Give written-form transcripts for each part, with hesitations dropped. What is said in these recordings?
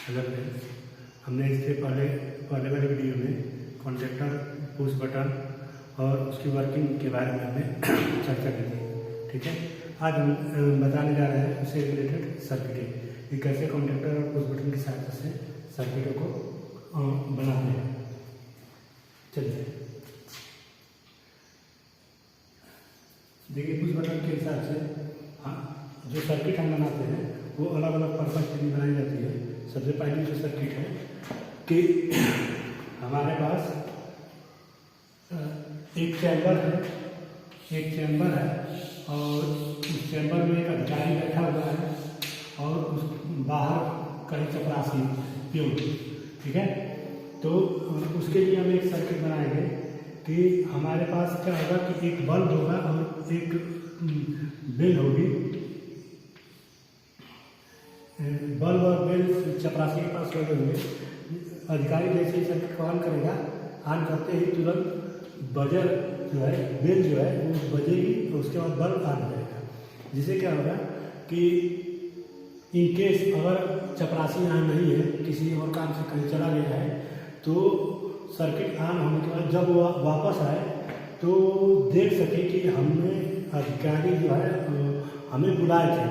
Hello friends, हमने इससे पहले वाले वीडियो में कॉन्टैक्टर, पुश बटन और उसकी वर्किंग के बारे में हमने चर्चा की थी। ठीक है, आज हम बताने जा रहे हैं उससे रिलेटेड सर्किटें कि कैसे कॉन्टैक्टर और पुश बटन की सहायता से सर्किटों को बनाते हैं। चलिए देखिए, पुश बटन के हिसाब से जो सर्किट हम बनाते हैं वो अलग अलग पर्पज के लिए बनाई जाती है। सबसे पहली जो सर्किट है कि हमारे पास एक चैम्बर है और उस चैम्बर में एक अधिकारी बैठा हुआ है और उस बाहर कहीं चपरासी प्योर। ठीक है, तो उसके लिए हम एक सर्किट बनाएंगे कि हमारे पास क्या होगा कि एक बल्ब होगा और एक बेल होगी। बल्ब और बेल चपरासी के पास लगे होंगे। अधिकारी जैसे ही सर्किट को ऑन करेगा, ऑन करते ही तुरंत बजर जो है, बेल जो है वो बजेगी और उसके बाद बल्ब ऑन हो जाएगा। जिससे क्या होगा कि इन केस अगर चपरासी यहाँ नहीं है, किसी और काम से कहीं चला गया है, तो सर्किट ऑन होने के बाद जब वो वापस आए तो देख सके कि हमने अधिकारी जो है हमें बुलाए थे।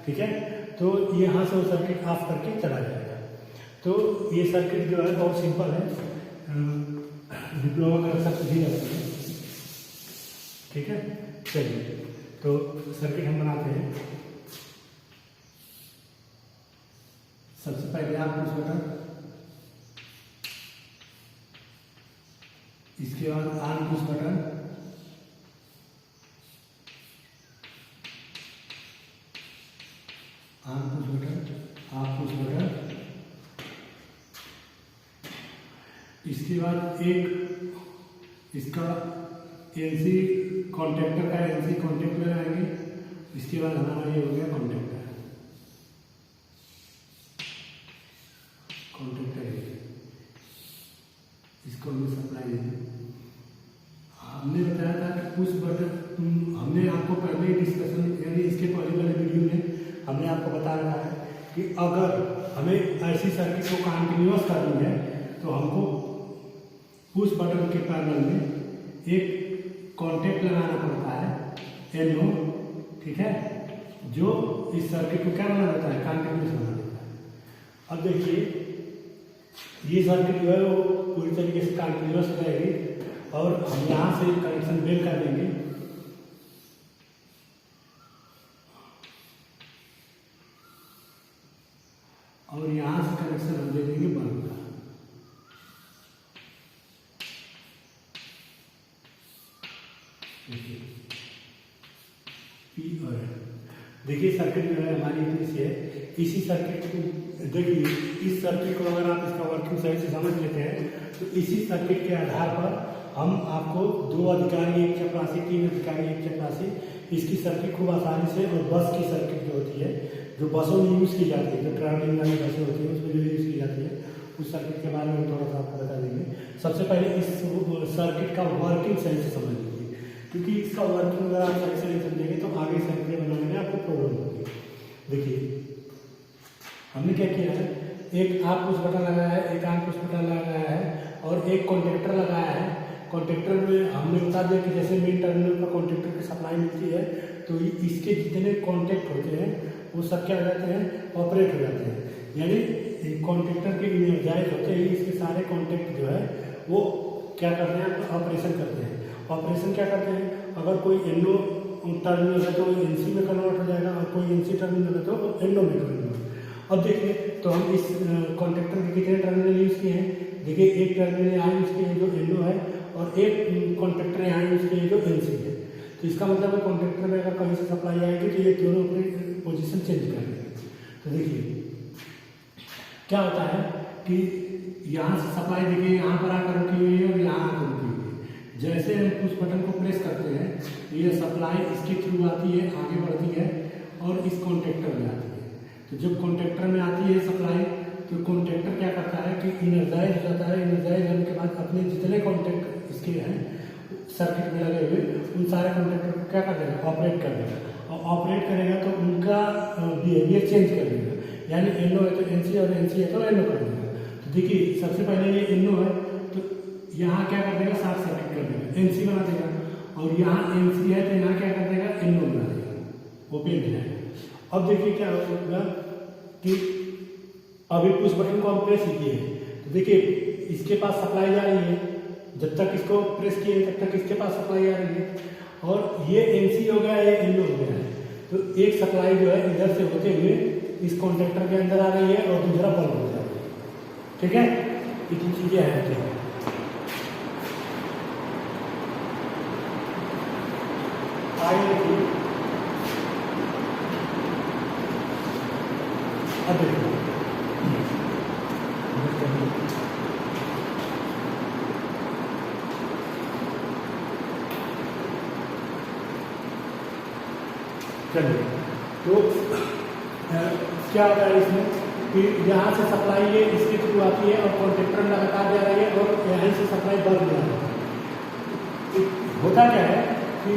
ठीक है, तो यहाँ से वो सर्किट ऑफ करके चला जाएगा। तो ये सर्किट जो है बहुत सिंपल है, डिप्लोमा का सब भी रहता है। ठीक है, चलिए तो सर्किट हम बनाते हैं। सबसे पहले आप पुश बटन, इसके बाद on push button, on push button, of push button. इसके बाद एक इसका एनसी कॉन्टैक्टर का एनसी कॉन्टैक्ट लगाएंगे। इसके बाद हमारा ये हो गया कॉन्टैक्टर इसको हमें सप्लाई देंगे। हमने बताया था कि पुश बटन, हमने आपको पहले ही डिस्कशन यानी इसके पहले वाले वीडियो में हमने आपको बता रखा है कि अगर हमें ऐसी सर्किट को कंटिन्यूअस करनी है तो हमको पुश बटन के पैनल में एक कॉन्टैक्ट लगाना पड़ता है, एनो। ठीक है, जो इस सर्किट को क्या बना देता है, कंटिन्यूअस बना देता है। अब देखिए, ये सर्किट जो है वो पूरी तरीके से कंटिन्यूअस हो जाएगी और हम यहाँ से कनेक्शन बेल कर देंगे। और यहाँ से कनेक्शन हम दे देंगे बल्ब का। पी और देखिए, सर्किट जो है हमारी इतनी सी है। इसी सर्किट को देखिए, इस सर्किट को अगर आप इसका वर्किंग सही से समझ लेते हैं तो इसी सर्किट के आधार पर हम आपको दो अधिकारी, एक चपरासी, तीन अधिकारी, एक चपरासी, इसकी सर्किट खूब आसानी से, और बस की सर्किट जो होती है, जो बसों में यूज़ की जाती है, जो ट्रैवलिंग वाली बसें होती है उसमें जो यूज़ की जाती है, उस सर्किट के बारे में थोड़ा सा आपको बता देंगे। सबसे पहले इस सर्किट का वर्किंग सही से समझ लीजिए, क्योंकि इसका वर्किंग अगर आप सही से नहीं समझेंगे तो आगे सर्किट बनाने में आपको प्रॉब्लम होगी। देखिए, हमने क्या किया है, एक आप पुश बटन लगाया है, एक आन पुश बटन लगाया है और एक कॉन्टैक्टर लगाया है। कॉन्टैक्टर में हमने बता दिया कि जैसे मेन टर्मिनल पर कॉन्टैक्टर की सप्लाई मिलती है तो इसके जितने कॉन्टैक्ट होते हैं वो सब क्या हो जाते हैं, ऑपरेट हो जाते हैं। यानी कॉन्टैक्टर के इनर्जाइज होते ही इसके सारे कॉन्टैक्ट जो है वो क्या करते हैं, ऑपरेशन करते हैं। ऑपरेशन क्या करते हैं, अगर कोई एनो टर्मिनल है तो एनसी में कन्वर्ट हो जाएगा और कोई एनसी टर्मिनल है तो एनो में कन्वर्ट। अब देखिए, तो हम इस कॉन्टैक्टर के कितने टर्मिनल यूज़ किए हैं। देखिए, एक टर्मिनल यहाँ यूज़ किए हैं जो एनो है और एक कॉन्टैक्टर यहाँ यूज़ किए हैं जो एनसी है। तो इसका मतलब है कॉन्टैक्टर में अगर कहीं से सप्लाई आएगी तो ये दोनों अपनी पोजीशन चेंज कर देंगे। तो देखिए क्या होता है कि यहाँ से सप्लाई देखिए यहाँ पर आकर रुकी हुई है और यहाँ आकर रुकी हुई है। जैसे हम पुश बटन को प्रेस करते हैं तो ये सप्लाई इसके थ्रू आती है, आगे बढ़ती है और इस कॉन्टैक्टर में आती है। तो जब कॉन्टैक्टर में आती है सप्लाई तो कॉन्टैक्टर क्या करता है कि इनर्जाइज हो जाता है। इनर्जाइज होने के बाद अपने जितने कॉन्टैक्ट इसके हैं सर्किट में लगे हुए, उन सारे कॉन्टैक्टर को क्या कर देगा, ऑपरेट कर देगा। और ऑपरेट करेगा तो उनका बिहेवियर चेंज कर देगा। यानी NO है तो NC और NC है तो NO कर देगा। तो देखिए सबसे पहले ये NO है तो यहाँ क्या कर देगा, शॉर्ट सर्किट कर देगा, NC बना देगा, और यहाँ NC है तो यहाँ क्या कर देगा, NO बना देगा, ओपन हो जाएगा। अब देखिए क्या होगा कि अभी पुश बटन को हम प्रेस किए हैं तो देखिए इसके पास सप्लाई जा रही है, जब तक इसको प्रेस किए तब तक इसके पास सप्लाई आ रही है, और ये NC हो गया, ये NO हो गया है। तो एक सप्लाई जो है इधर से होते हुए इस कॉन्टेक्टर के अंदर आ रही है और दूसरा बल्ब हो जा रही है, ठीक है। इतनी चीजें हैं तो आइए अब देखो चलिए, तो क्या होता है इसमें कि यहाँ से सप्लाई ये इसके थ्रू आती है और कॉन्ट्रेक्टर लगातार जा रही है और यहाँ से सप्लाई बंद जा रही है। होता क्या है कि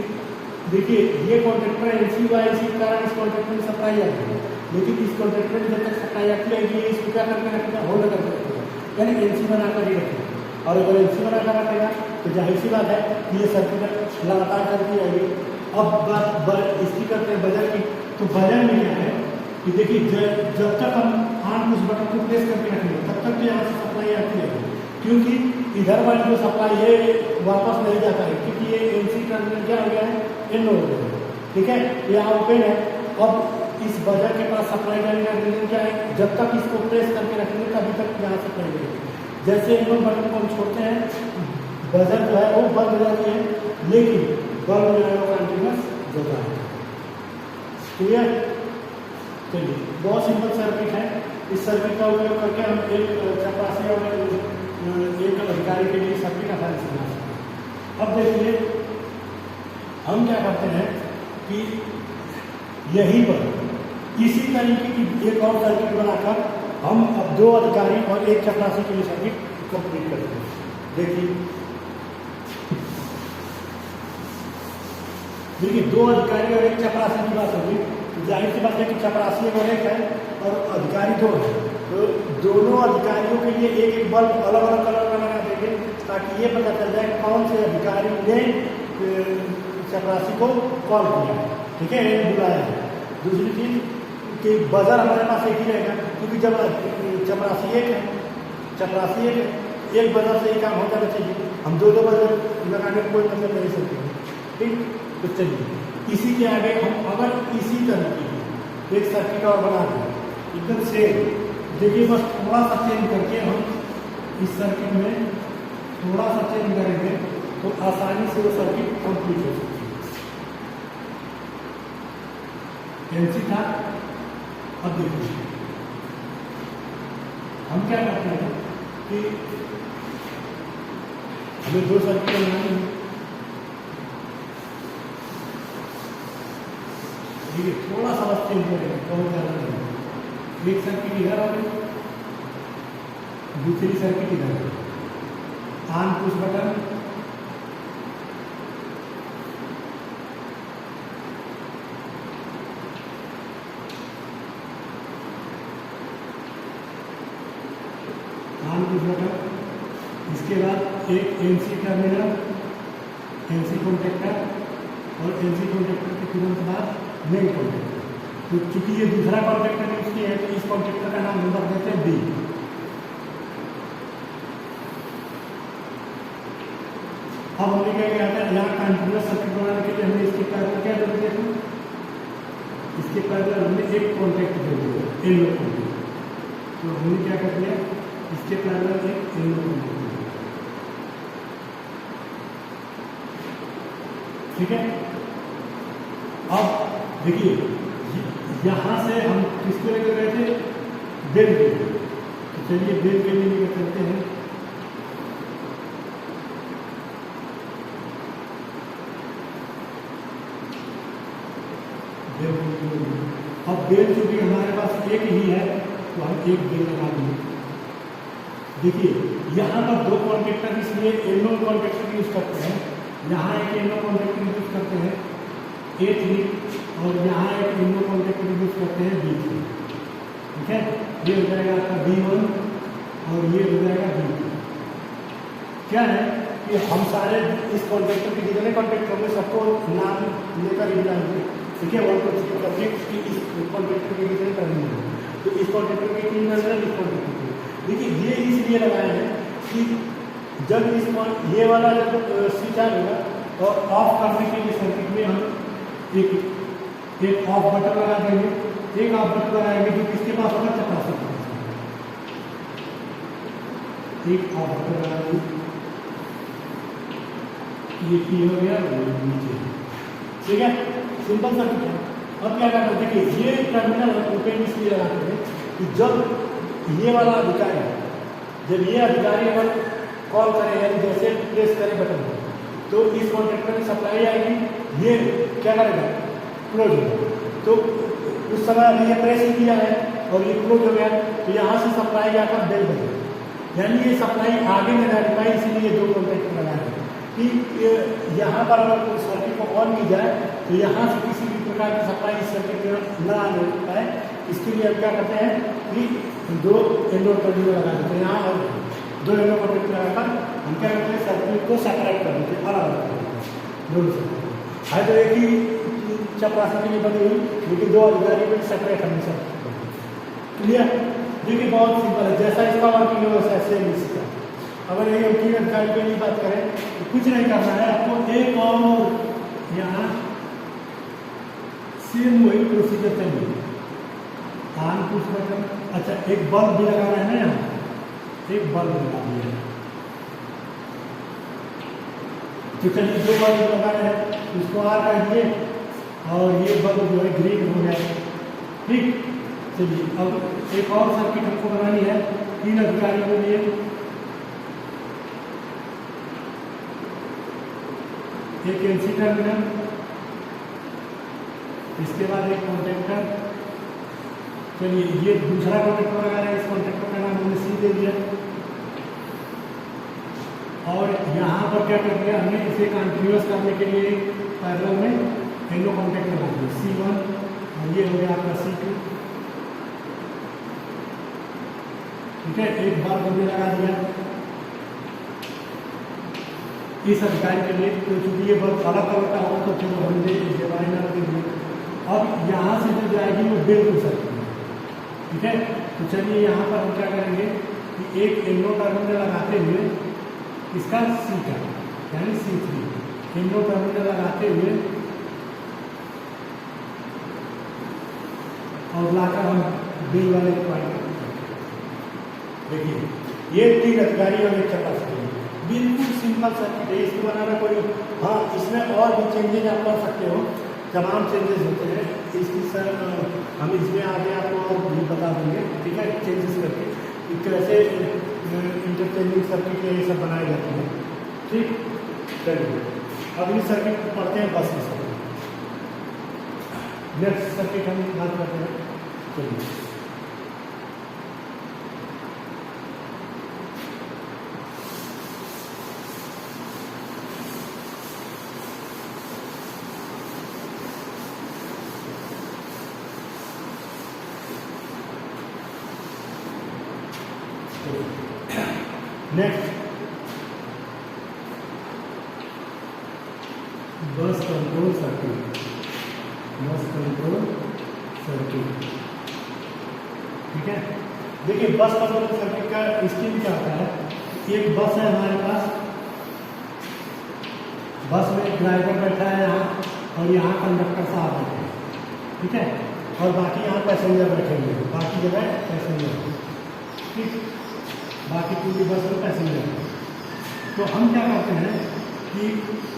देखिए ये कॉन्ट्रेक्टर NC हुआ, इसी कारण इस कॉन्ट्रेक्टर में सप्लाई आती है, लेकिन इस कॉन्ट्रेक्टर में जब तक सप्लाई आती है ये इसको क्या करके रखेगा, होल्ड करके रखेगा, यानी NC बनाकर ही रखेगा। और अगर NC बनाकर रखेगा तो जाहिर सी बात है कि ये सर्किट लगातार चलती रहेगी। अब बात इसकी करते हैं बजर की, तो बजर में क्या है कि देखिए जब तक हम ऑन पुश बटन को प्रेस करके रखेंगे तब तक तो यहाँ से सप्लाई आती है, क्योंकि इधर वाली जो सप्लाई है वापस नहीं जाता है, क्योंकि ये NC टर्मिनल क्या हो गया है, NO हो गया है, ठीक है, यहाँ ओपन है। अब इस बजर के पास सप्लाई जाने का रीजन क्या है, जब तक इसको प्रेस करके रखेंगे तभी तक यहाँ सप्लाई जाएगी। जैसे NO बटन को हम छोड़ते हैं बजर जो है वो बंद हो जाती है, लेकिन बल्ब जो है वो कंटिन्यूस होता है, क्लियर। चलिए बहुत सिंपल सर्किट है, इस सर्किट का उपयोग करके हम एक चपरासी और एक अधिकारी के लिए सर्किट आसानी से बना सकते हैं। अब देखिए हम क्या करते हैं कि यहीं पर इसी तरीके की एक और सर्किट बनाकर हम अब दो अधिकारी और एक चपरासी के लिए सर्किट कंप्लीट करते हैं। देखिए दो अधिकारी और एक चपरासी की बात होगी, तो जाहिर सी बात है कि चपरासी अगर एक है और अधिकारी दो है, तो दोनों अधिकारियों के लिए एक एक बल्ब अलग अलग कलर का लगा देंगे ताकि ये पता चल जाए कौन से अधिकारी ने चपरासी को कॉल किया है, ठीक है, बुलाया है। दूसरी चीज कि बजर हमारे पास एक ही रहेगा, क्योंकि जब चपरासी एक है, चपरासी एक बजर से ही काम हो जाना चाहिए, हम दो बजर लगाने को कोई मतलब नहीं सकते, ठीक। तो चलिए इसी के आगे हम अगर इसी तरह की एक सर्किट और बना दें एकदम सेम, देखिए बस थोड़ा सा चेंज करके हम इस सर्किट में थोड़ा सा चेंज करेंगे तो आसानी से वो सर्किट कंप्लीट हो सकती है। NC था, अब देखिए हम क्या करते हैं कि हमें दो सर्किट बनानी है, देखिए थोड़ा सा बस चेंज करेंगे, बहुत ज़्यादा नहीं। एक सर्किट इधर आ गई, दूसरी सर्किट इधर आ गई, on push button, on push button, इसके बाद एक NC टर्मिनल, NC कॉन्टेक्टर और NC कॉन्टेक्टर के तुरंत बाद मेन कॉन्टेक्टर। तो चूंकि ये दूसरा कॉन्टेक्टर यूज किया है तो इस कॉन्टेक्टर का नाम हम रख देते हैं B। अब हमने क्या किया था, यहाँ कंटिन्यूअस सर्किट बनाने के लिए हमने इसके पैरेलल क्या दे दिया था, इसके पैरेलल हमने एक कॉन्टेक्ट दे दिया NO कॉन्टेक्ट, तो हमने क्या कर दिया, इसके पैरेलल एक NO कॉन्टेक्ट, ठीक है। अब देखिए यहाँ से हम किसको लेकर गए थे, बेल के लिए, तो चलिए बेल के लिए लेकर चलते हैं। अब बेल चूंकि हमारे पास एक ही है तो हम एक बेल लगा देंगे। देखिए यहाँ पर दो कॉन्टेक्टर इसलिए NO कॉन्टेक्टर यूज करते हैं, यहाँ एक NO कॉन्टेक्टर यूज करते हैं A3 और यहाँ एक NO कॉन्टेक्टर यूज करते हैं B3, ठीक है, ये हो जाएगा आपका V1 और ये हो जाएगा V2। क्या है कि हम सारे इस कॉन्ट्रैक्टर के जितने कॉन्ट्रैक्टर होंगे सबको नाम लेकर ही बनाएंगे, ठीक है, 1 2 3 करके कि इस कॉन्ट्रैक्टर के कितने टर्मिनल है, तो इस कॉन्ट्रैक्टर के 3 टर्मिनल, इस कॉन्ट्रैक्टर के। देखिए ये इसलिए लगाया है कि जब इस ये वाला जब स्विच आ जाएगा और ऑफ करने के लिए सर्किट में हम एक ऑफ बटन लगा देंगे, एक ऑफ बटन लगाएंगे जो किसके पास होगा, कैपेसिटर, एक ऑफ बटन लगाएंगे, ये की हो गया नीचे, ठीक है, सिंपल सर्किट है। अब क्या करना है, देखिए ये टर्मिनल ओपन इसलिए लगाते हैं कि जब ये वाला अधिकारी, जब ये अधिकारी अगर कॉल करे यानी जैसे प्रेस करे बटन तो इस कॉन्ट्रैक्टर में सप्लाई आएगी, ये क्या करेगा, क्लोज होगा। तो उस समय अभी ये प्रेस ही किया है और ये क्लोज हो गया, तो यहाँ से सप्लाई आकर बेल बजेगा, यानी ये सप्लाई आगे में जा पाए, इसीलिए दो कॉन्ट्रैक्टर लगाए हैं कि यहाँ पर अगर सर्किट को ऑन की जाए तो यहाँ से किसी भी प्रकार की सप्लाई इस सर्किट में न आने पाए। इसके लिए हम क्या करते हैं कि दो इंडोर टर्मिनल लगा देते हैं यहाँ, और दो इंडोर कॉन्ट्रैक्टर लगाकर हम क्या करते हैं, सर्किट को सेपरेट कर देते हैं, अलग अलग कर देते हैं दोनों से। है तो एक ही चपरासी के लिए बनी हुई, लेकिन दो अधिकारी को सेपरेट हमने सब क्लियर। देखिए बहुत सिंपल है, जैसा इसका वर्किंग है वैसा सेम इसका। अगर ये तीन अधिकारी के लिए बात करें तो कुछ नहीं करना है आपको, एक और यहाँ सेम वही प्रोसीजर चाहिए, ऑन पुश बटन। अच्छा एक बल्ब भी लगाना है ना, यहाँ एक बल्ब लगा दिया, तो चलिए दो बल्ब लगाना है, उसको ऑन कर दिए और ये बल्ब जो है ग्रीन हो गया, ठीक। चलिए अब एक और सर्किट हमको बनानी है तीन अधिकारियों के लिए। एक एनसी टर्मिनल, इसके बाद एक कॉन्ट्रैक्टर। चलिए ये दूसरा कॉन्ट्रैक्टर लगा रहे हैं, इस कॉन्ट्रैक्टर का नाम हमने सी दे दिया, और यहाँ पर क्या कर दिया हमने, इसे कंटिन्यूअस करने के लिए पैरेलल में येलो कॉन्ट्रैक्ट लगा दिया C1, और ये हो गया आपका C2, ठीक है। एक बार हमने लगा दिया इस अधिकारी के लिए, तो चूंकि ये बहुत अलग अलग का होगा तो फिर हमने डिवाइडर के लिए, अब यहाँ से जो जाएगी वो बिल्कुल सकती है, ठीक है। तो चलिए यहाँ पर हम क्या करेंगे कि एक येलो टर्मिनल लगाते हुए इसका C का यानी C3 येलो टर्मिनल लगाते हुए और लाकर हम बिल वाले पॉइंट, देखिए ये तीन अधिकारी और एक कैपेसिटी, बिल्कुल सिंपल सर्किट है, इसको बनाना कोई, हाँ इसमें और भी चेंजेज आप कर सकते हो, तमाम चेंजेस होते हैं इसकी सर, हम इसमें आगे आपको और भी बता देंगे, ठीक है, चेंजेस करके कि कैसे इंटरचेंजिंग सर्किट ये सब बनाए जाते हैं, ठीक। चलिए अब ये सर्किट पढ़ते हैं, बस ये सर्किट, नेक्स्ट सर्किट हम बात करते हैं। चलिए नेक्स्ट बस कंट्रोल सर्किट, बस कंट्रोल सर्किट, ठीक है। देखिए बस कंट्रोल सर्किट का स्कीम क्या होता है, एक बस है हमारे पास, बस में ड्राइवर बैठा है यहाँ और यहाँ कंडक्टर साहब बैठे हैं, ठीक है, और बाकी यहाँ पैसेंजर बैठे हुए हैं, बाकी जगह पैसेंजर, ठीक, बाकी पूरी बस में पैसेंजर। तो हम क्या करते हैं कि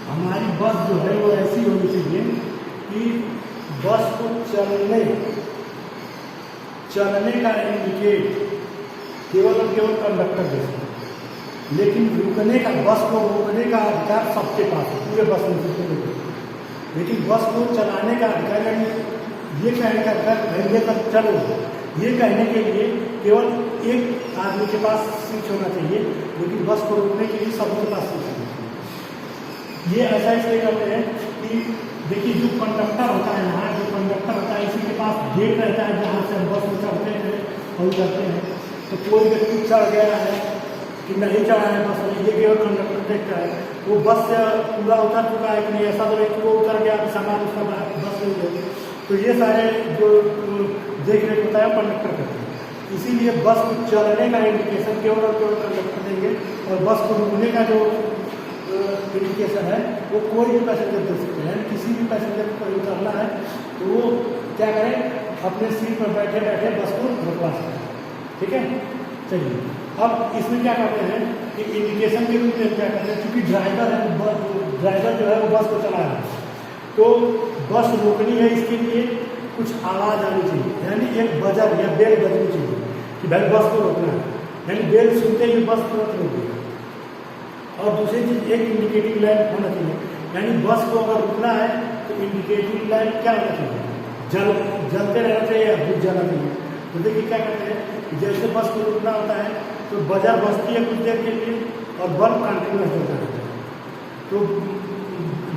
हमारी बस जो है वो ऐसी होनी चाहिए कि बस को चलने का इंडिकेट केवल और केवल कंडक्टर दे सकते, लेकिन रुकने का, बस को रोकने का अधिकार सबके पास है, पूरे बस में सबके लोग, लेकिन बस को चलाने का अधिकार यानी ये कहने का अधिकार ये तक चलो, ये कहने के लिए केवल एक आदमी के पास स्विच होना चाहिए, लेकिन बस को रोकने के लिए सबके पास स्विच होना चाहिए। ये ऐसा इसलिए करते हैं कि देखिए जो कंडक्टर होता है यहाँ, जो कंडक्टर होता है इसी के पास गेट रहता है जहाँ से हम बस में चढ़ते हैं ऑन करते हैं तो कोई व्यक्ति चढ़ गया है कि नहीं चढ़ा है बस में, ये केवल कंडक्टर देखता है वो बस से पूरा उतर चुका है कि नहीं, ऐसा तो नहीं कि वो उतर गया तो सामान उसका बस में गया। तो ये सारे जो देख रेख होता है कंडक्टर करते हैं। इसीलिए बस को चलने का इंडिकेशन केवल और केवल कंडक्टर देंगे, और बस को रुकने का जो इंडिकेशन है वो कोई भी पैसेंजर दे सकते हैं। किसी भी पैसेंजर को कहीं उतरना है तो वो क्या करें, अपने सीट पर बैठे बैठे बस को रुकवा सकते हैं। ठीक है, चलिए अब इसमें क्या करते हैं कि इंडिकेशन के रूप में क्या करते हैं, क्योंकि ड्राइवर है, ड्राइवर जो है वो बस को चला रहा है, तो बस रोकनी है, इसके लिए कुछ आवाज़ आनी चाहिए, यानी एक बजर या बेल बजनी चाहिए कि भाई बस को रोकना है, यानी बेल सुनते ही बस तुरंत रुकेगी। और दूसरी चीज़ एक इंडिकेटिंग लाइट होना चाहिए, यानी बस को अगर रुकना है तो इंडिकेटिंग लाइट क्या होना चाहिए, जलते रहना चाहिए या बुझ जाना चाहिए। तो देखिए क्या करते हैं कि जैसे बस को रुकना होता है तो बजर बजती है कुछ देर के लिए और बल्ब कंटिन्यूस जलता रहता है, तो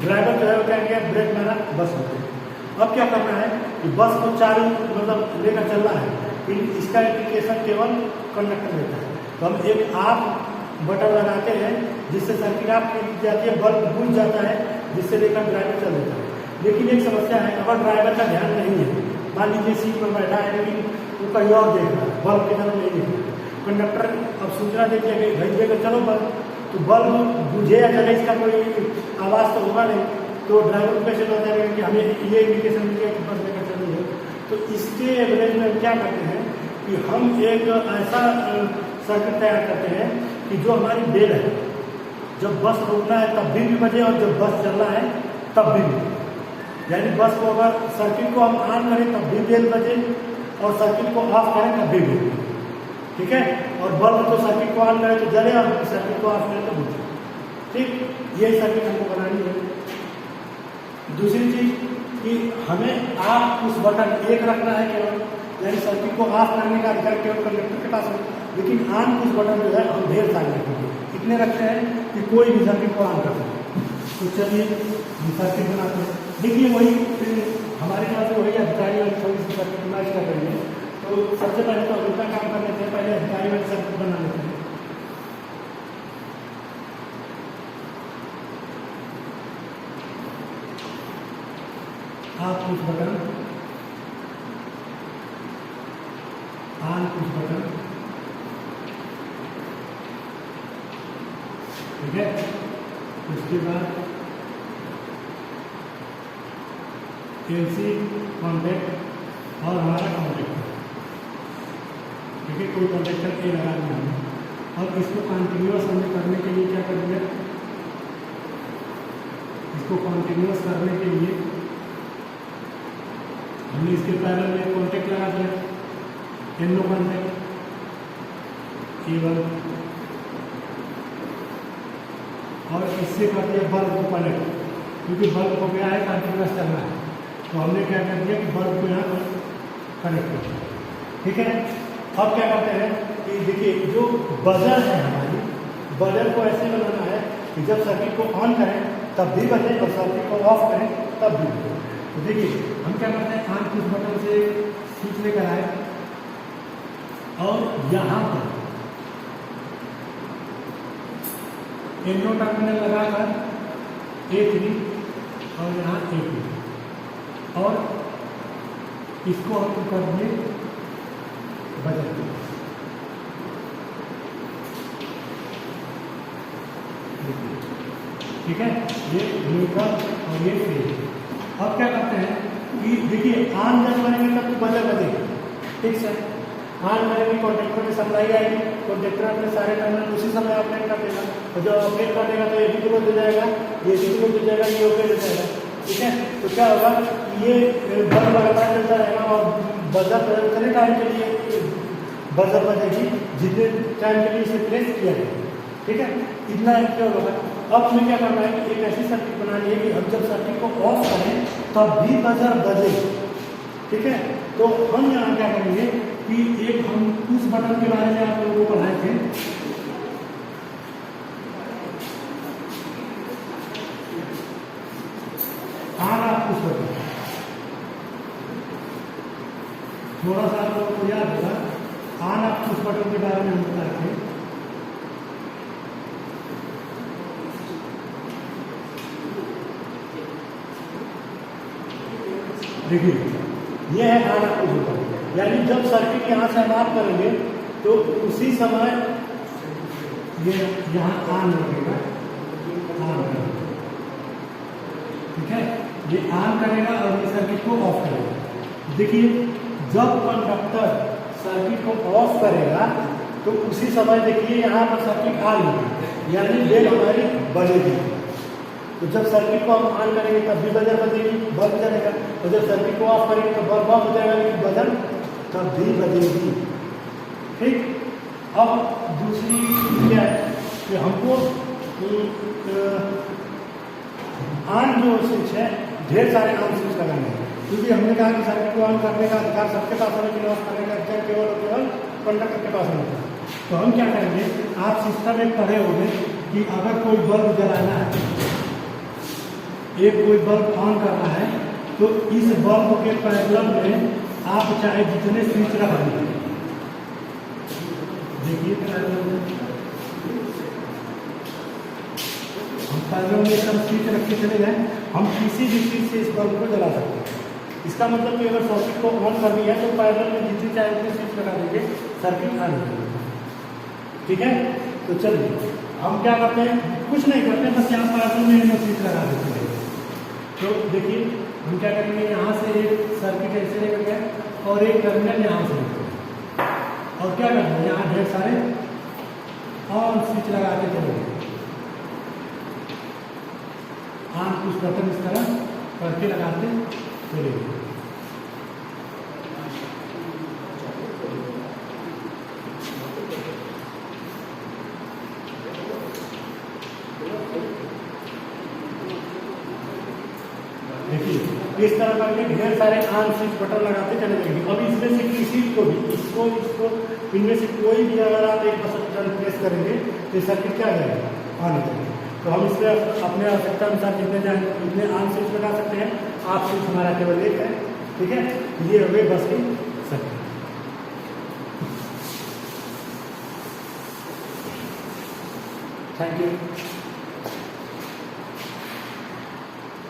ड्राइवर जो है वो क्या किया, ब्रेक मारा, बस होती है। अब क्या करना है कि बस को चालू मतलब लेकर चलना है, फिर इसका इंडिकेशन केवल कंडक्टर देता है। तो हम एक आप बटन लगाते हैं जिससे सर्किट ऑफ की जाती है, बल्ब बुझ जाता है, जिससे लेकर ड्राइवर चल देता है। लेकिन एक समस्या है, अगर ड्राइवर का ध्यान नहीं है, मान लीजिए सीट पर बैठा है लेकिन वो कहीं और देख रहा है, बल्ब की तरफ नहीं देख रहा है, कंडक्टर अब सूचना देती है कि भेज देकर चलो बल्ब, तो बल्ब बुझे या जले इसका कोई आवाज़ तो होगा नहीं, तो ड्राइवर को कैसे पता चलेगा कि हमें ये इंडिकेशन मिल गया कि बस लेकर चलेंगे। तो इसके एवरेज में क्या करते हैं कि हम एक ऐसा सर्किट तैयार करते हैं कि जो हमारी बेल है, जब बस रुकना है तब भी बजे और जब बस चलना है तब भी, यानी बस को अगर सर्किट को हम ऑन करें तब भी बेल बजे और सर्किट को ऑफ करें तब भी बेल, ठीक है, और बल्ब तो सर्किट को ऑन करें तो जले और सर्किट को ऑफ करें तो बुझे। ठीक, ये सर्किट हमको बनानी है। दूसरी चीज कि हमें आप उस बटन एक रखना है केवल, यानी सर्किट को ऑफ करने का अधिकार केवल कंडक्टर के पास है, लेकिन ऑन उस बटन जो है हम ढेर सारे रखेंगे, कितने रखते हैं कि कोई भी सर्किट को ऑन कर सकते। तो चलिए सर्किट बनाते हैं। देखिए वही हमारे ख्याल से वही अधिकारी वाली थोड़ी सी सर्किट मैच कर रही है, तो सबसे पहले तो उल्टा काम कर लेते हैं, पहले अधिकारी वाली सर्किट बना लेते हैं। आप कुछ बटन ऑन, कुछ बटन, ठीक है। उसके बाद एलसी कॉन्टैक्ट और हमारा कॉन्टैक्टर, ठीक है, कोई कॉन्टैक्टर ए लगा दिया हमने। और इसको कंटिन्यूअस हमने करने के लिए क्या कर दिया, इसको कंटिन्यूअस करने के लिए हमने इसके पैरेलल में कॉन्टैक्ट लगा दिया, येलो कॉन्टैक्ट A1, और इससे कर दिया बल्ब को कनेक्ट, क्योंकि बल्ब को गया है कंटिन्यूअस चलना है, तो हमने क्या कर दिया कि बल्ब को यहाँ कनेक्ट कर दिया, ठीक है। अब क्या करते हैं कि देखिए जो बजर है हमारी, बजर को ऐसे बनाना है कि जब सर्किट को ऑन करें तब भी बजे और सर्किट को ऑफ करें तब भी बजे। तो देखिए हम क्या करते हैं, ऑन किस बटन से स्विच लेकर आए और यहाँ पर येलो टर्मिनल लगाकर A3 और यहाँ A2 और इसको हम कर दिए बजर, ठीक है, ये न्यूट्रल और ये फेज। अब क्या करते हैं कि देखिए ऑन जब करेंगे तब तो बजर बजेगा, ठीक है, ऑन करेंगे कॉन्टेक्टर में सप्लाई आएगी, कॉन्टेक्टर अपने सारे टर्मिनल उसी समय ऑपरेट कर देगा, और जब ऑपरेट कर देगा तो ये भी क्लोज हो जाएगा, ये भी क्लोज हो जाएगा, ये ओपन हो जाएगा, ठीक है। तो क्या होगा, ये बल्ब लगातार चलता रहेगा और बजर उतने टाइम के लिए बजर बजेगी जितने टाइम के लिए इसे प्लेस किया गया, ठीक है, इतना क्या होगा। अब हमें क्या करना है कि एक ऐसी सर्किट बनानी है कि हम जब सर्किट को ऑफ करें तब भी बजर बजे, ठीक है। तो हम यहाँ क्या करेंगे कि एक हम उस बटन के बारे में आप लोगों को पढ़ाए थे, आप उस बटन थोड़ा सा आप लोगों को याद होगा ऑन ऑफ पुश बटन के बारे में हम बताते हैं। देखिए ये है ऑन ऑफ पुश बटन, यानी जब सर्किट यहाँ से हम ऑफ करेंगे तो उसी समय ये यहाँ ऑन लगेगा, ऑन करेगा, ठीक है, ये ऑन करेगा और ये सर्किट को ऑफ करेगा। देखिए जब कंडक्टर सर्किट को ऑफ करेगा तो उसी समय देखिए यहाँ पर सर्किट ऑन होगी, यानी बेल हमारी बजेगी। तो जब सर्किट को हम ऑन करेंगे तब भी बजर बजेगी, बल्ब जलेगा, और जब सर्किट को ऑफ करेंगे तो बल्ब ऑफ हो जाएगा लेकिन बजर तब भी बजेगी। ठीक, अब दूसरी चीज क्या है कि हमको ऑन जो स्विच है, ढेर सारे ऑन स्विच लगाने हैं, क्योंकि हमने कहा कि सर्किट को ऑन करने का अधिकार सबके पास होने के लिए ऑफ करने का अधिकार केवल और केवल कंडक्टर के पास होता है। तो हम क्या करेंगे, आप सिस्टम एक पढ़े होंगे कि अगर कोई बल्ब जलाना है, एक कोई बल्ब ऑन करना है, तो इस बल्ब के पैरेलल में आप चाहे जितने स्विच रख दीजिए। देखिए हम पैरेलल में सब स्विच रख के चले जाए, हम किसी भी चीज से इस बल्ब को जला सकते हैं। इसका मतलब कि अगर सर्किट को ऑन करनी है तो पैरेलल में जितनी चाहे उतनी स्विच लगा देंगे, सर्किट ऑन हो जाएगा। ठीक है, तो चलिए हम क्या करते हैं, कुछ नहीं करते, बस यहाँ पैरेलल में इनमें स्विच लगा देते हैं। तो देखिए हम क्या करेंगे, यहाँ से एक सर्किट ऐसे लेकर गए और एक टर्मिनल यहाँ से लेकर, और क्या करते हैं यहाँ ढेर सारे ऑन स्विच लगा के चलेंगे, ऑन कुछ बटन इस तरह करके लगाते चलेंगे। देखिए इस तरह करके ढेर सारे ऑन स्विच बटन लगाते चले जाएंगे। अब इसमें से किसी को भी इसको इनमें से कोई भी अगर आप एक बटन प्रेस करेंगे तो सर्किट क्या जाएगा, ऑन हो जाएगा। तो हम इसमें अपने आवश्यकता अनुसार जितने चाहें उतने ऑन स्विच लगा सकते हैं। आप स्विच हमारा केवल एक है, ठीक है, ये हो गए बस की सर्किट। Thank you.